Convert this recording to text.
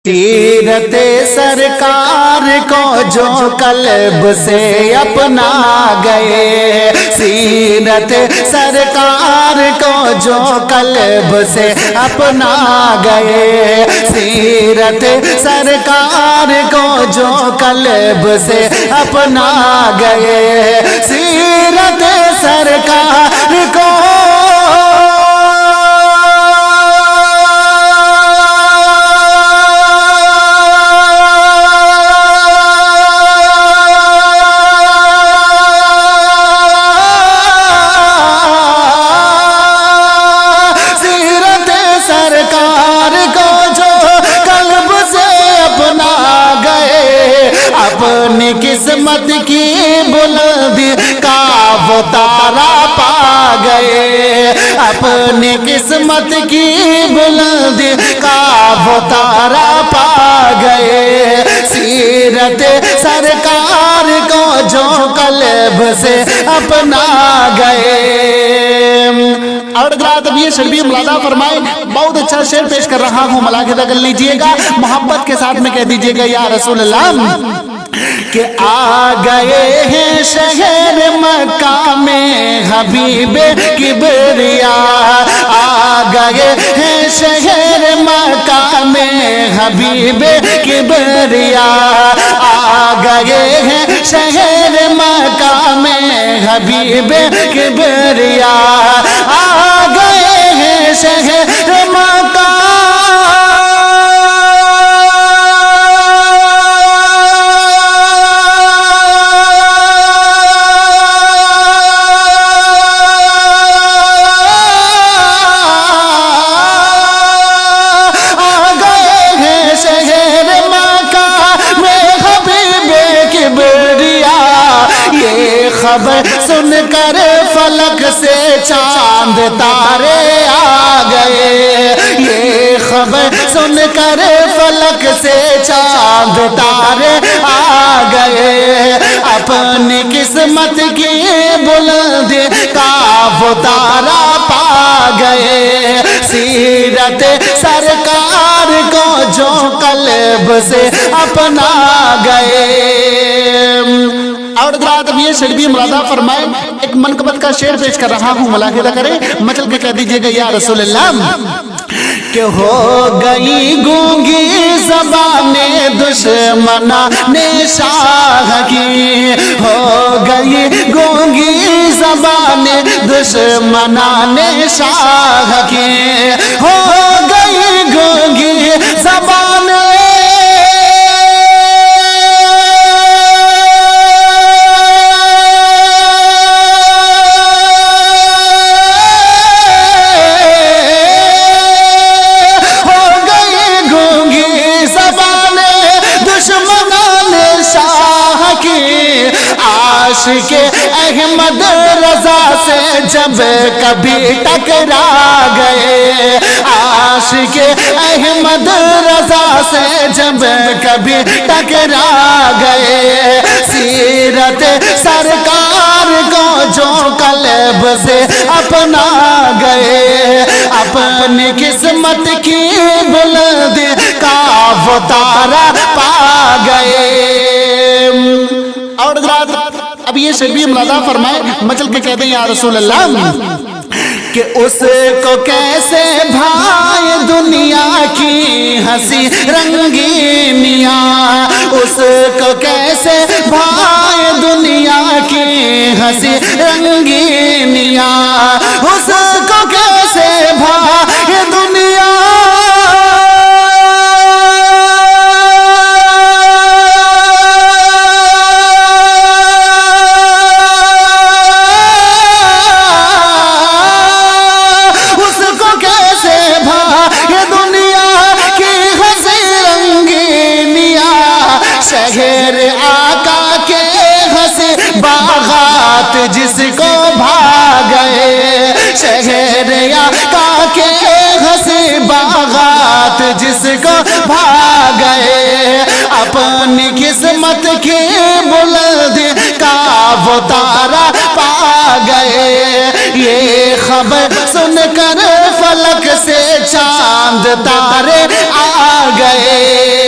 سیرت سرکار کو جو قلب سے اپنا گئے، سیرت سرکار کو جو قلب سے اپنا گئے، سیرت سرکار کو جو قلب سے اپنا گئے، سیرت سرکار کو اپنی قسمت کی بلندی کا وہ تارا پا گئے، اپنی قسمت کی بلندی کا وہ تارا پا گئے، سیرت سرکار کو جو قلب سے اپنا گئے۔ اور اب یہ شعر بھی ملاحظہ فرمائے، بہت اچھا شعر پیش کر رہا ہوں، ملاحظہ کر لیجئے گا، محبت کے ساتھ میں کہہ دیجئے گا یا رسول اللہ کہ آ گئے ہیں شہر مکہ میں حبیب کبریا، آ گئے ہیں شہر مکہ میں حبیب کبریا، آ گئے ہیں شہر مکہ میں حبیب کبریا، آ گئے ہیں شہر مکہ خبر سن کر فلک سے چاند تارے آ گئے، یہ خبر سن کر فلک سے چاند تارے آ گئے، اپنی قسمت کی بلندی کا وہ تارا پا گئے، سیرت سرکار کو جو قلب سے اپنا گئے۔ اور اب یہ شعر بھی ملاحظہ فرمائے، ایک منقبت کا شعر پیش کر رہا ہوں، ملاحظہ کریں، مچل کے کہہ دیجئے گا یا رسول اللہ کہ ہو گئی گونگی زبان دشمنان شاہ کی، ہو گئی گونگی زبان دشمنان شاہ کی، ہو گئی گونگی زبان عاشق احمد رضا سے جب کبھی ٹکرا گئے، عاشق احمد رضا سے جب کبھی ٹکرا گئے، سیرت سرکار کو جو قلب سے اپنا گئے، اپنی قسمت کی بلندی کا وہ تارا پا گئے۔ اور اب یہ شعر بھی ملاحظہ فرمائے، مچل کے کہہ دیں یا رسول اللہ کہ اس کو کیسے بھائے دنیا کی ہنسی رنگینیاں، اس کو کیسے بھائے دنیا کی ہنسی رنگینیاں، اس کو کیسے بھائے دنیا شہر آقا کے ہنسی باغات جس کو بھا گئے، شہر آقا کے ہنسی باغات جس کو بھا گئے، اپنی قسمت کی بلندی کا وہ تارا پا گئے، یہ خبر سن کر فلک سے چاند تارے آ گئے۔